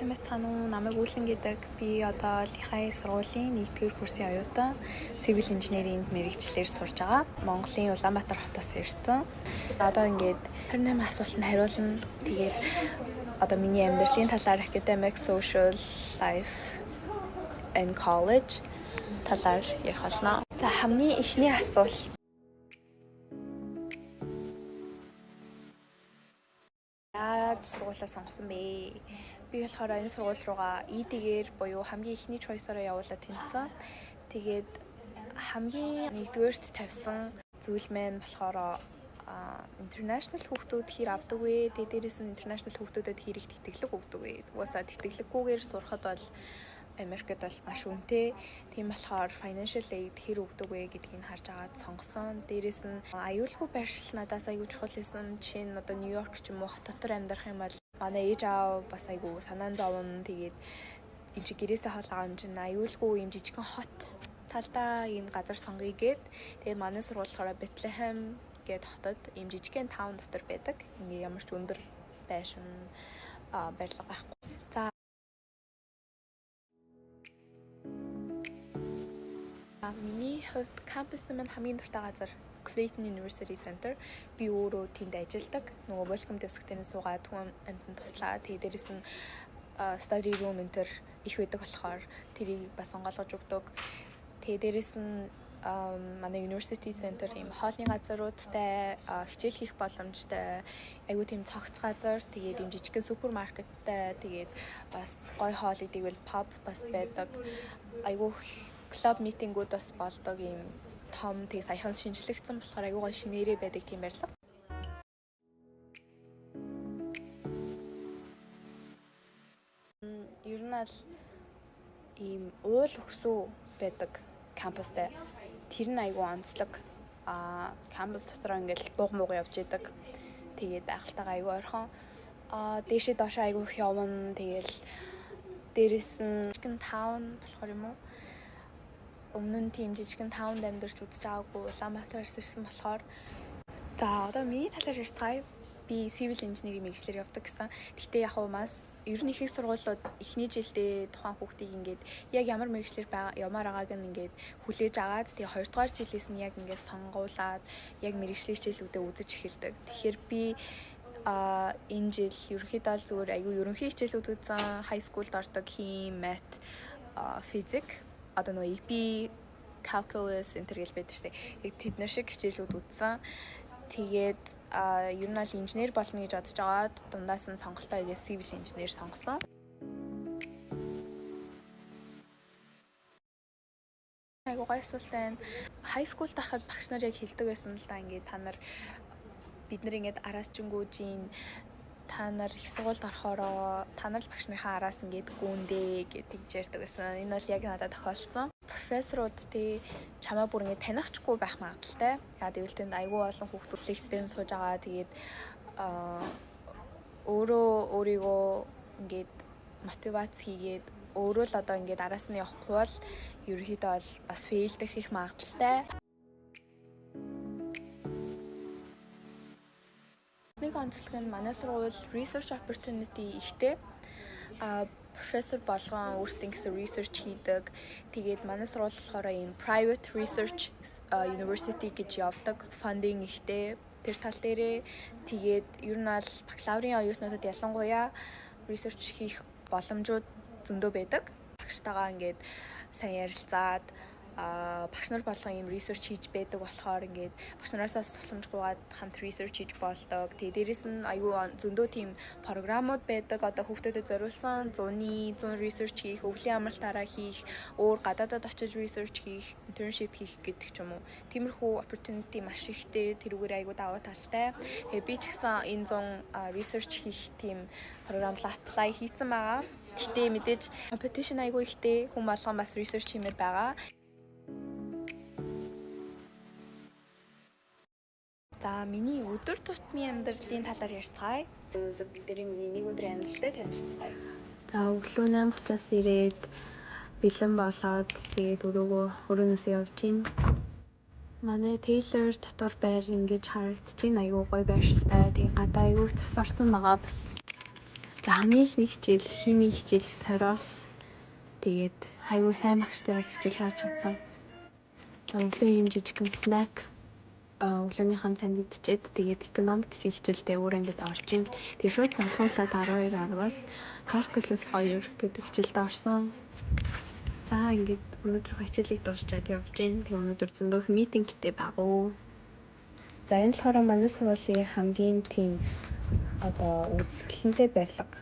сайн байцгаана уу? Намайг Үүлэн гэдэг. Би одоо Лихай сургуулийн 1-р курсын оюутан civil engineering мэрэгчлэр сурж байгаа. Монголын Улаанбаатар хотоос ирсэн. Одоо ингээд 28 асуултанд хариулна. Тэгээд одоо миний амьдралын талаар academic, social life and college талаар ярих болно. За хамгийн эхний асуулт. Яагаад сургуулаа сонгосон бэ? Би болохоор энэ сургууль руугаа ED-гээр буюу хамгийн ихний choice-ороо явуулаад тэнцсэн. Тэгээд хамгийн нэгдүгээрт тавьсан зүйл маань болохоор international хүүхдүүд хэр авдаг вэ? Дээрээс нь international хүүхдүүдэд хэр их тэтгэлэг өгдөг вэ? Угаасаа тэтгэлэггүйгээр сурахад бол Америкт бол маш үнэтэй. Тийм болохоор financial aid хэр өгдөг вэ гэдгийг харж агаад сонгосон. Дээрээс нь аюулгүй байршил надаас аюул чухал байсан. Жишээ нь одоо Нью-Йорк ч юм уу хот дотор амьдрах юм бол манай ээж аав бас айгүй санаан зовно. Тэгээд энэ гэрээсээ хаалгаа юм чинь аюулгүй юм жижигхэн хот талдаа ийм газар сонгоё гэд. Тэгээд манай сургууль болохоор Bethlehem гэд хотод ийм жижигхэн таун дотор байдаг. Ингээ ямар ч өндөр байшин барилга байхгүй. За миний хувьд кампус маань хамгийн дуртай газар Clayton University Center. Би өөрөө тэнд ажилладаг. Нөгөө welcome desk-ээр суугаад хүн амьтанд туслаа. Тэгээд дээрэс нь study room энтер их байдаг болохоор тэрийг бас онгойлгож өгдөг. Тэгээд дээрэс нь манай University Center ийм хоолны газруудтай хичээл хийх боломжтой айгүй тийм цогц газар. Тэгээд ийм жижигхэн супермаркеттай. Тэгээд бас гой хоол идэг бол pub бас байдаг. Айгүй клуб митингүүд бас болдог ийм том тэг саяхан шинжлэгдсэн болохоор айгүй гоё шинээрээ байдаг тийм барилга. Ер нь аль ийм уул өгсөө байдаг кампустай. Тэр нь айгүй онцлог. Кампус дотор ингээл бууг мууг явж идэг. Тэгээд айхалтайгаа айгүй ойрхон. Дээшээ доошоо айгүй их явна. Тэгээл дээрэс нь жижигэн таун болохоор юм уу? Өмнө нь тийм жижигхэн таунд амьдарч үзэж байгаагүй Улаанбаатараас ирсэн болохоор за одоо миний талаар ярьцгаая. Би civil engineering мэргэжлэр явдаг гэсэн. Гэхдээ яг уу маш ер нь их сургуулиуд эхний жилдээ тухайн хүүхдийг ингээд яг ямар мэргэжлэр явмаар байгааг нь ингээд хүлээж агаад тэгээ 2 дугаар жилээс нь яг ингээд сонгуулад яг мэргэжлийн хичээлүүдэд үзэж эхэлдэг. Тэгэхээр би энэ жил ерөнхийдөө л зүгээр айгүй ерөнхий хичээлүүд үзсэн. High schoolд ордог хим, math, physics одоо нөгөө EP calculus энэ төр гэл байдаг шүү дээ. Яг тэднэр шиг хичээлүүд үзсэн. Тэгээд ер нь аль инженер болно гэж бодож байгаад дундаас нь сонголтоо хийгээд civil engineer сонгосон. Айгуу гой асуултаа байна. High school тахад багш нар яг хэлдэг байсан л да ингээд та нар бид нар ингээд араас жингүүжийн та нар их сургуульд орохороо та нар л багш нарын араас ингээд гүндээ гэж ярьдаг байсан. Энэ бол яг надад тохиолдсон. Профессорууд тий чамаа бүр ингээд танихгүй байх магадaltaй. Яа гэвэл тэнд айгүй олон хүүхдүүд лекцээр сууж байгаа. Тэгээд өөрийгөө ингээд мотивац хийгээд өөрөө л одоо ингээд араас нь явахгүй бол ерөнхийдөө бол бас фейлдэх их магадaltaй. Нэг онцлог нь манай сургууль research opportunity ихтэй. Профессор болгон өөрсдөө гэсэн research хийдэг. Тэгээд манай сургууль болохоор энэ private research university гэж явдаг. Funding ихтэй. Тэр тал дээрээ тэгээд ер нь аль бакалаврын оюутнуудад ялангуяа research хийх боломжууд зөндөө байдаг. Багштайгаа ингээд сайн ярилцаад багш нар болгон юм research хийж байдаг болохоор ингээд багш нараасаас тусламж гуйгаад хамт research хийж болдог. Тэгээ дээрэс нь аюу зөндөө тийм програмууд байдаг. Одоо хүүхдэдэд зориулсан 100 research хийх, өвлийн амралтаараа хийх, өөр гадаадад очиж research хийх, internship хийх гэдэг ч юм уу. Тиймэрхүү opportunity маш ихтэй. Тэрүүгээр аюу даваа талтай. Тэгээ би ч гэсэн энэ 100 research хийх тийм програмд apply хийсэн байгаа. Гэхдээ мэдээж competition аюу ихтэй. Хүн болгон бас research хиймээр байгаа. За миний өдөр тутмын амьдралын талаар ярьцгаая. Бидний миний нэг өдрийн амьдралтай танилцгаая. За өглөө 8:30-аас ирээд бэлэн болоод тэгээд өрөөнөөсөө явж гин. Манай Taylor дотор байр ингэж харагдаж байна. Аюу гоё байршилтай. Тэгээд гадаа аюу цас орсон байгаа бас. За хамгийн их нэг хичээл химийн хичээл сороос. Тэгээд аюу сайн багштай хичээл харж чадсан. За өглөө юм жижигхэн снэк өглөөнийхэн цанд идчихэд тэгээд economics хичээлдээ өөр ангид орж ийн. Тэгээд шууд залхуулаад 12:10-аас calculus 2 гэдэг хичээлд орсон. За ингээд өнөөдөр хичээлийг дуусчаад явж ийн. Тэгээд өнөөдөр зөндөх митингтэй багуу. За энэ болохоор манай сургуулийн хамгийн тийм үзэсгэлэнтэй барилга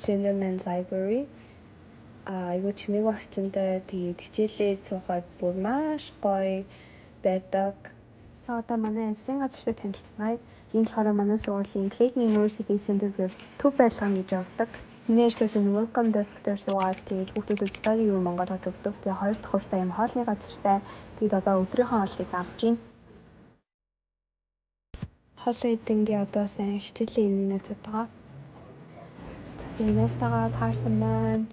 Cinnamon Library. Айгуу чимээг орчинтай тэгээд хичээлээ суухад бүр маш гоё байдаг. Одоо манай ажлын газартай танилцгаая. Энэ болохоор манай сургуулийн Clayton University Center-ээр төв барилга гэж явдаг. Миний ажлын welcome desk дээр суугаад тэгээд хүүхдүүдэд study room онгод өгдөг. Тэгээд хоёр дахь хувьтай юм хоолны газартай. Тэгээд одоо өдрийнхөө хоолыг авч ийн. Хоолын эдэнгийн одоо сайн хичээлийн найзууд байгаа. Тэгээд настагаа таарсан маань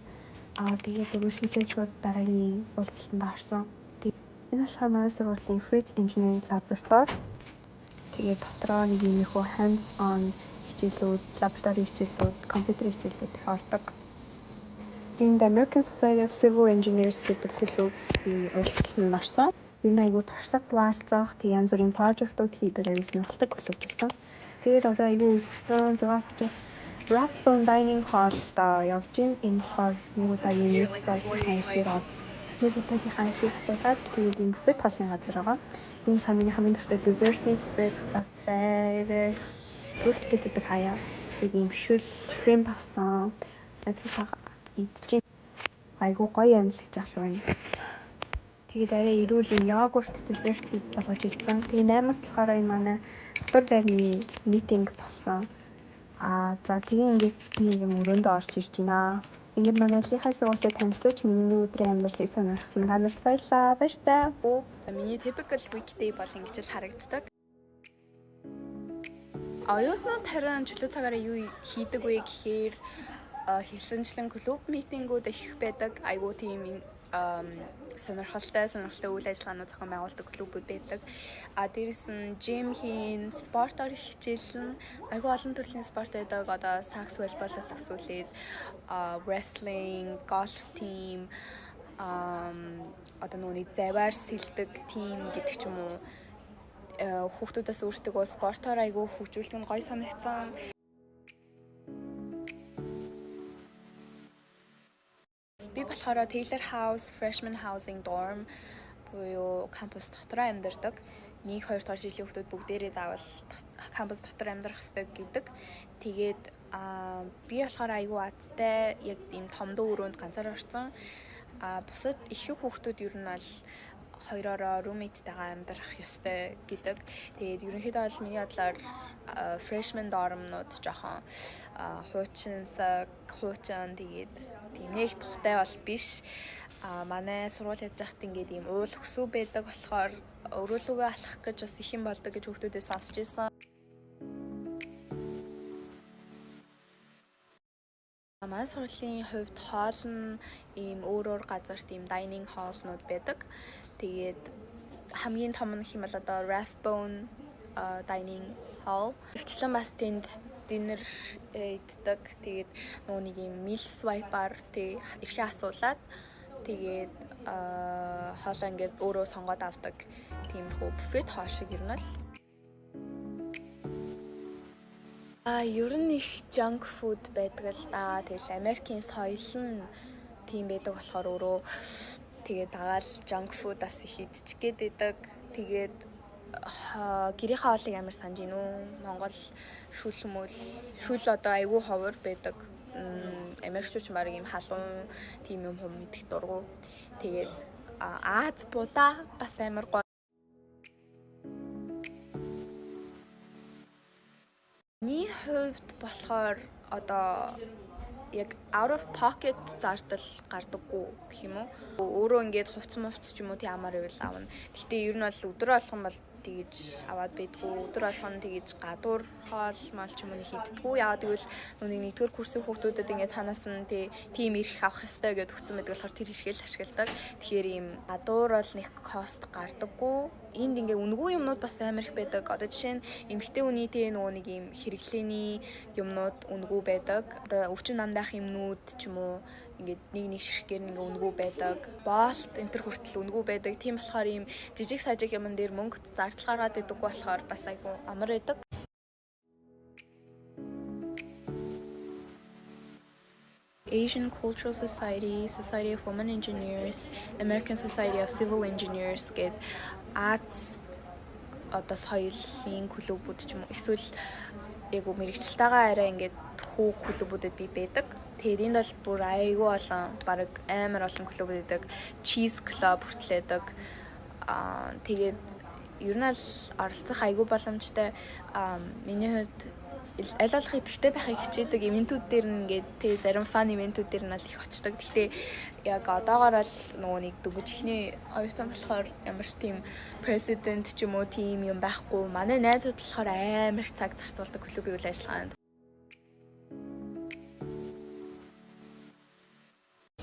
тэгээд өргөжлөлөө шууд дараагийн уулзалтанд орсон. Энэ болохоор манай сургуулийн Fruit Engineering Laboratory. Тэгээд дотроо нэг юм их hands on хичээлүүд, лаборатори хичээлүүд, компьютер хичээлүүд их ордог. The American Society of Civil Engineers гэдэг клуб уулзалтанд орсон. Юу нэг айгуу туршлага хуваалцах, тэг янз бүрийн прожектууд хийдэг айгуу сонирхолтой клуб болсон. Тэгээд одоо айгуу өссөн 6:30-аас Rathbone Dining Hall-д явж ийн. Энэ болохоор нэг удаагийн news cycle-ийн хэсэг. Нэг удаагийн хайшиг асуулаад тэгээд энэ бүфет хоолны газар байгаа. Энэ хамгийн дуртай dessert-ийн хэсэг бас fruit гэдэг хаяа. Нэг юм shrimp авсан. Ажиг идэж айгуу гоё юм л гэж ах шиг байна. Тэгээд арай ирүүл юм йогурт dessert болгож ирсэн. Тэгээд 8-аас болохоор энэ манай дотор байрны митинг болсон. За тэгээ ингээд нэг юм өрөөндөө орж ирж байна. Ингээд манай ажлынхаа сургуультай танилцаж миний өдрийн амьдралыг сонирхсан та нарт баярлалаа. Баяртай. Миний typical weekday бол ингэж л харагддаг. Оюутнууд харин чөлөө цагаараа юу хийдэг вэ гэхээр хэлсэнчлэн клуб митингүүд их байдаг. Айгуу тийм сонирхолтой үйл ажиллагаанууд зохион байгуулдаг клубүүд байдаг. Дээрээс нь gym хийн, спортоор хичээлэн, айгуу олон төрлийн спорт байдаг. Одоо сакс волейболоос эхлүүлээд wrestling, golf team, одоо нүуний заваар сэлдэг team гэдэг ч юм уу. Хүүхдүүдээс өөрсдөө спортоор айгуу хөгжүүлдэг нь гоё санагдсан. Би болохоор Taylor House Freshman Housing Dorm буюу кампус дотор амьдардаг. 1-2 дахь жилийн хүүхдүүд бүгдээрээ заавал кампус дотор амьдрах ёстой гэдэг. Тэгээд би болохоор айгүй аттай яг ийм томдоо өрөөнд ганцаар орсон. Бусад ихэнх хүүхдүүд ер нь бол хоёроо roommate-тэйгээ амьдрах ёстой гэдэг. Тэгээд ерөнхийдөө бол миний бодлоор freshman dorm-нууд жоохон хуучин тэгээд тийм нэг тухтай бол биш. Манай сургууль хийж байхад ингээд ийм уул өксүү байдаг болохоор өрөөлөгөө алхах гэж бас их юм болдог гэж хүүхдүүдээ сонсч байсан. Манай сургуулийн хувьд хоол нь ийм өөр газарт ийм dining hall-нууд байдаг. Тэгээд хамгийн том нь хэм бол одоо Rathbone Dining Hall. Өвчлэн бас тэнд dinner иддэг. Тэгээд нэг юм meal swipe-аар эрхээ асуулаад тэгээд хоолоо ингээд өөрөө сонгоод авдаг. Тиймэрхүү буфет хоол шиг юм л. Ер нь их junk food байдаг л да. Тэгэл Америкийн соёл нь тийм байдаг болохоор өөрөө тэгээд дагаал junk food бас их идчих гээд байдаг. Тэгээд гэрийнхээ хоолыг амар санаж гинүү. Монгол шүл одоо айгүй ховор байдаг. Америкчууд баг юм халуун тийм юм мэдэх дургу. Тэгээд Аз будаа бас амар гоё. Миний хувьд болохоор одоо яг out of pocket зардал гардаггүй гэх юм уу. Өөрөө ингээд хувц ч юм уу тийм амар байвал аавна. Гэхдээ ер нь бол өдрөө болгон бол тэгж аваад байдгүй. Өдөр болгоно тэгж гадуур хоол мал ч юм уу хийддэггүй. Яагаад гэвэл нүг нэгдүгээр курсын хүүхдүүдэд ингээд цаанаас нь тийм ирэх авах ёстой гэдээ өгсөн байдаг болохоор тэр ирэхээс ашигладаг. Тэгэхээр ийм гадуур бол нэг кост гардаггүй. Энд ингээ үнэгүй юмнууд бас амар их байдаг. Одоо жишээ нь эмэгтэй хүний нөгөө нэг ийм хэрэглээний юмнууд үнэгүй байдаг. Одоо өвчин намдаах юмнууд ч юм уу ингээд нэг ширхгээр нэг үнэгүй байдаг. Болт энтер хүртэл үнэгүй байдаг. Тийм болохоор ийм жижиг сажиг юмн дээр мөнгө зардал гаргаад идэггүй болохоор бас айгүй амар байдаг. Asian Cultural Society, Society of Women Engineers, American Society of Civil Engineers гээд Аз одоо соёлын клубүүд ч юм уу эсвэл яг мэрэгчлэлтэйгээ арай ингээд хүү клубүүдэд би байдаг. Тэгээд энд бол бүр айгүй олон баг амар олон клуб байдаг. Cheese Club хүртэл байдаг. Тэгээд ер нь л оролцох айгүй боломжтой. Миний хувьд аль болох идэвхтэй байхыг хичээдэг ивентүүд дээр нь ингээд тий зарим фан ивентүүд дээр нь л их очдог. Гэхдээ яг одоогоор л нөгөө нэг дөнгөж ихний оюутан болохоор ямар ч тийм президент ч юм уу тийм юм байхгүй. Манай найзууд болохоор амар их цаг зарцуулдаг клубын үйл ажиллагаанд.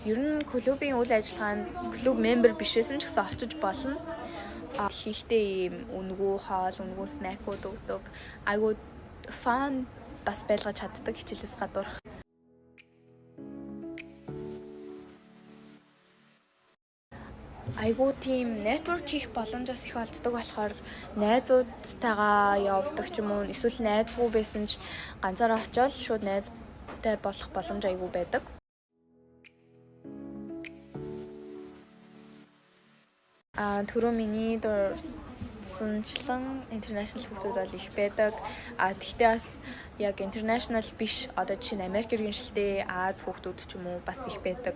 Ер нь клубын үйл ажиллагаанд клуб мембер бишээсэн ч гэсэн очиж болно. Хийхдээ ийм үнэгүй хоол, үнэгүй снэкүүд өгдөг. Айгуу фан бас байлгаж чаддаг хичээлээс гадуур. Айгуу тийм network хийх боломжос их олддог болохоор найзуудтайгаа явдаг ч юм уу эсвэл найзгүй байсан ч ганцаараа очиод шууд найзтай болох боломж айгуу байдаг. Түрүү миний дурсамжлан international хүүхдүүд бол их байдаг. Тэгтээ бас яг international биш одоо жишээ нь Америк иргэншилтэй Аз хүүхдүүд ч юм уу бас их байдаг.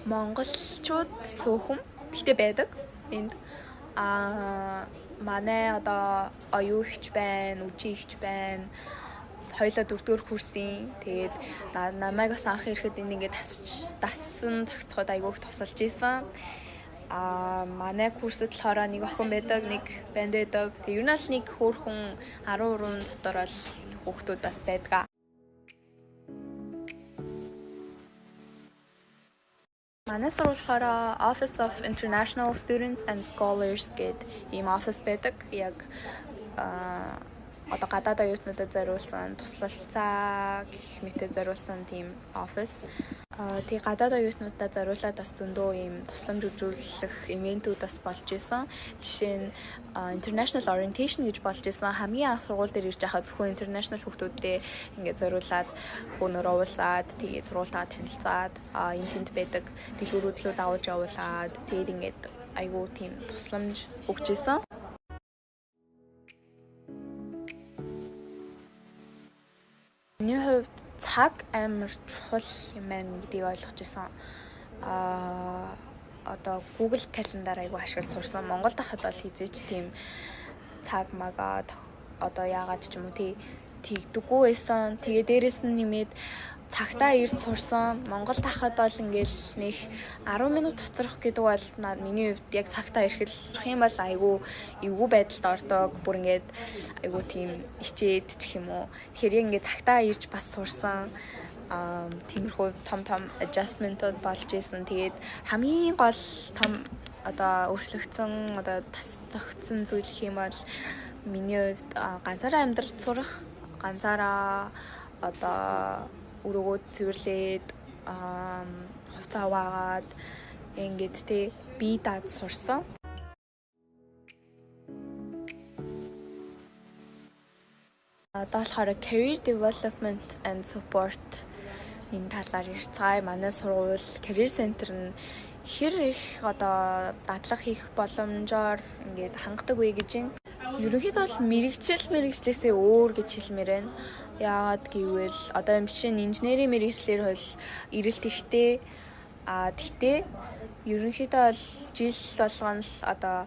Монголчууд цөөхөн тэгтээ байдаг энд. Манай одоо оюу ихч байна, үжи ихч байна. Хоёлаа 4-р курсын. Тэгээд намайг бас анх ирэхэд энд ингээд дасан тогтоход айгүй их тусалж ийсэн. Манай курсд болохоор нэг охин байдаг, нэг банд байдаг. Тэг ер нь л нэг хөөрхөн 13 дотор бол хүүхдүүд бас байдаг. Манай сургууль болохоор Office of International Students and Scholars гэдэг ийм офис байдаг. Яг одоо гадаад оюутнуудад зориулсан туслалцаа гэх мэт зориулсан тийм офис. Тэг гадаад оюутнуудад зориулаад бас зөндөө ийм тусламж үзүүлэх ивентүүд бас болж исэн. Жишээ нь International Orientation гэж болж исэн. Хамгийн анх сургууль дээр ирж байхад зөвхөн international хүүхдүүдтэй ингээд зориулаад өнөр уулзаад тэгээд сургуультайгаа танилцаад энэ тэнд байдаг дэлгүүрүүд рүү дагуулж явуулаад тэгээд ингээд айгүй тийм тусламж өгч исэн. Миний хувьд цаг амар чухал юм байна гэдгийг ойлгож исэн. Одоо Google календар айгүй ашиглаж сурсан. Монголд хахад бол хизээч тийм цаг магаа одоо яагаад ч юм уу тэгдэггүй байсан. Тэгээ дээрэс нь нэмээд цагтаа ирж сурсан. Монголд хахад бол ингээл нэг 10 минут тоцрох гэдэг бол миний хувьд яг цагтаа ирэхэд юм бол айгүй эвгүй байдалд ордог. Бүр ингээд айгүй тийм ичээд ч юм уу. Тэгэхээр яг ингээд цагтаа ирж бас сурсан. Тиймэрхүү том adjustment-ууд болж исэн. Тэгээд хамгийн гол том одоо өөрчлөгдсөн одоо зөгцсөн зүйл гэх юм бол миний хувьд ганцаараа амьдрал сурах, ганцаараа одоо өрөөгөө цэвэрлээд хувцас аваад ингээд бие даад сурсан. Одоо болохоор career development and support энэ талаар ярьцгаая. Манай сургууль career center нь хэр их одоо дадлага хийх боломжоор ингээд хангадаг вэ гэж байна. Ерөнхийдөө бол мэрэгчлээсээ өөр гэж хэлмээр байна. Яагаад гэвэл одоо жишээ нь инженерийн мэрэгчлэр бол эрэлт ихтэй. Тэгтээ ерөнхийдөө бол жил болгоно л одоо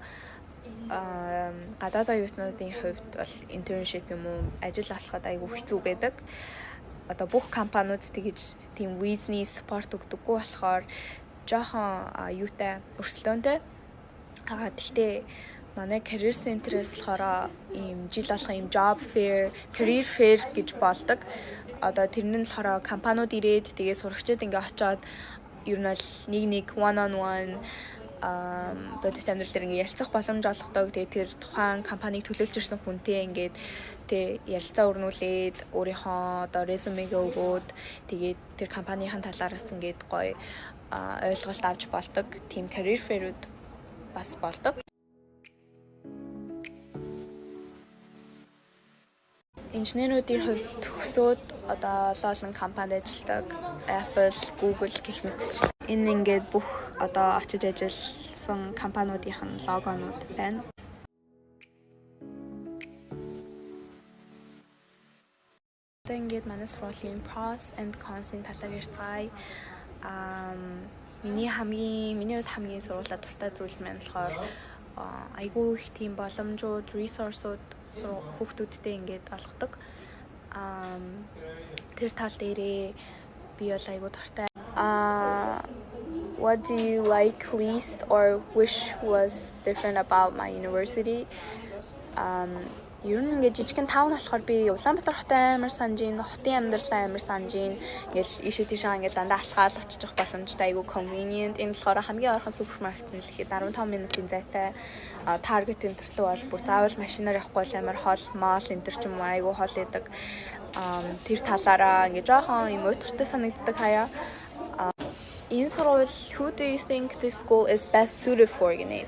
гадаад оюутнуудын хувьд бол internship юм уу ажил олоход айгүй хэцүү байдаг. Одоо бүх компаниуд тэгж тийм визний спорт өгдөггүй болохоор жоохон юутай өрсөлдөөнтэй. Тэгтээ манай career center-ээс болохоор ийм жил болгон ийм job fair, career fair гэж болдог. Одоо тэрнэн нь болохоор компаниуд ирээд тэгээ сурагчид ингээ очиод ер нь бол нэг one on one бодит амьдрал дээр ингээ ярилцах боломж олгодог. Тэгээ тэр тухайн компанийг төлөөлж ирсэн хүнтэй ингээд тэг ярилцаа өрнүүлээд өөрийнхөө одоо резюмегээ өгөөд тэгээд тэр компанийн талаараас ингээд гоё ойлголт авч болдог. Team career fair-үүд бас болдог. Инженеруудын хувьд төгсөөд одоо олон компанид ажилладаг. Apple, Google гэх мэтчлэн энэ ингээд бүх одоо очиж ажилласан компаниудын логонууд байна. Тэгээд манай сургуулийн pros and cons-ын талаар ярьцгаая. Миний хувьд хамгийн сургуулиа дуртай зүйл маань болохоор айгүй их тийм боломжууд, resource-ууд хүүхдүүдтэй ингээд олгодог. Тэр тал дээрээ би бол айгүй дуртай. What do you like least or wish was different about my university? Ер нь ингээд жижигхэн таун болохоор би Улаанбаатар хотын амар санаж ин, хотын амьдралаа амар санаж ин. Ингээл ийшээ тийшээ ингээд дандаа алхаал очиж боломжтой айгүй convenient. Энэ болохоор хамгийн ойрхон супермаркет нь л ихэд 15 минутын зайтай. Target энтертлөө бол бүр заавал машинаар явахгүй бол амар хол mall энтер ч юм уу айгүй хол идэг. Тэр талаараа ингээд жоохон юм уйтгартай санагддаг хаяа. Энэ сургууль who do you think this school is best suited for гинэ?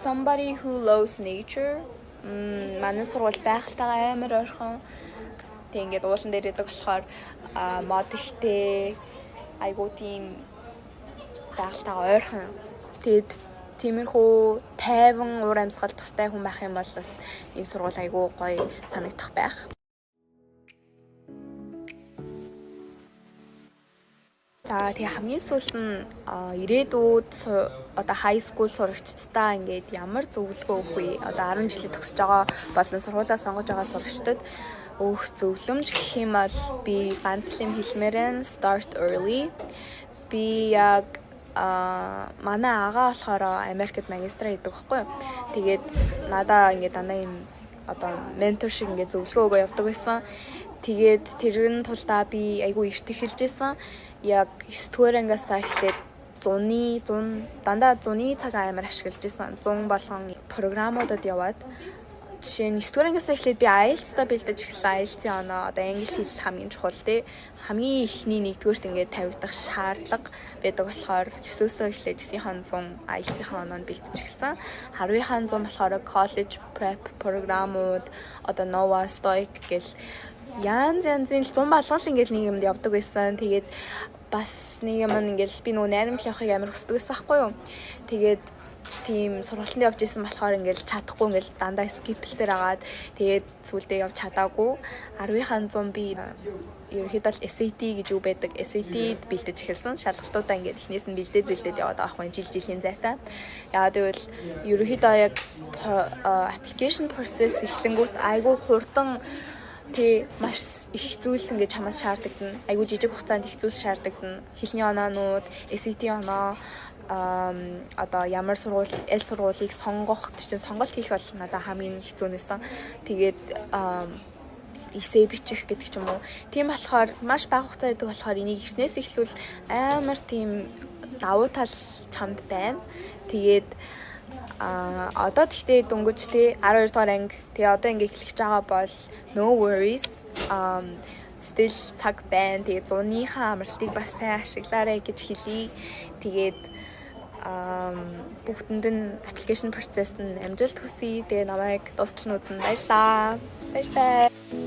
Somebody who loves nature. Манай сургууль байгальтайгаа амар ойрхон. Тэг ингээд уулан дээр идэг болохоор модэлтэй айгуу тийм байгальтайгаа ойрхон. Тэгээд тиймэрхүү тайван уур амьсгал дуртай хүн байх юм бол бас энэ сургууль айгуу гоё санагдах байх. Тэгээ хамгийн сүүлд нь ирээдүйд одоо high school сурагчдаа ингээд ямар зөвлөгөө өгөх вэ? Одоо 10 жилийн төгсөж байгаа болон сургуулаа сонгож байгаа сурагчдад өгөх зөвлөмж гэх юм бол би ганц юм хэлмээрэн start early. Би яг манай агаа болохоор Америкт магистра хийдэг байхгүй юу? Тэгээд надаа ингээд дандаа юм одоо ментор шиг ингээд зөвлөгөө өгөө явдаг байсан. Тэгээд тэрэн тулдаа би айгүй эрт эхэлж байсан. Яг 9-р ангиасаа эхлээд 100 дандаа 100-ны цаг амар ашиглаж байсан. 100 болгон програмуудад яваад жишээ нь 9-р ангиасаа эхлээд би IELTS-та бэлдэж эхэлсэн. IELTS-ийн оноо одоо англи хэл хамгийн чухал тий. Хамгийн ихний 1-р ингээд тавигдах шаардлага байдаг болохоор 9-өөсөө эхлээд 9-ийн 100 IELTS-ийн оноонд бэлдэж эхэлсэн. 10-ийн 100 болохоор college prep програмууд одоо NOVA, TOEIC гэл янзын 100 болгол ингээд нэг юмд явдаг байсан. Тэгээд бас нэг юм ингээд би нөгөө найрамдал явахыг амар хүсдэг байсан байхгүй юу. Тэгээд тийм сургалтанд явж исэн болохоор ингээд чадахгүй ингээд дандаа скипсээр агаад тэгээд сүулдээ явж чадаагүй. 10-ийн 100 би ерөнхийдөө SAT гэж юу байдаг. SAT-д бэлдэж эхэлсэн. Шалгалтуудаа ингээд эхнээс нь бэлдээд яваад байгаа байхгүй жилийн зайтай. Яагаад гэвэл ерөнхийдөө яг application process эхлэнгүүт айгүй хурдан Тэ маш их зүйлс ингээд чамаас шаарддаг. Айгуу жижиг хугацаанд их зүйлс шаарддаг. Хэлний оноонууд, SAT оноо, одоо ямар сургуулийг сонгох чинь сонголт хийх бол надад хамгийн хэцүү нэсэн. Тэгээд эссе бичих гэдэг ч юм уу. Тийм болохоор маш бага хугацаа байдаг болохоор энийг эхнээс эхлүүл амар тийм давуу тал чамд байна. Тэгээд одоо тэгтээ дөнгөж тий 12 дугаар анги тэгээ одоо ингээ эхлэж байгаа бол no worries still цаг байна. Тэгээ 100-ийнхаа амралтыг бас сайн ашиглаарай гэж хэлье. Тэгээд бүгдэнд нь application process нь амжилт хүсье. Тэгээ намайг дуустал нь үзэн баярлалаа. Баярлалаа.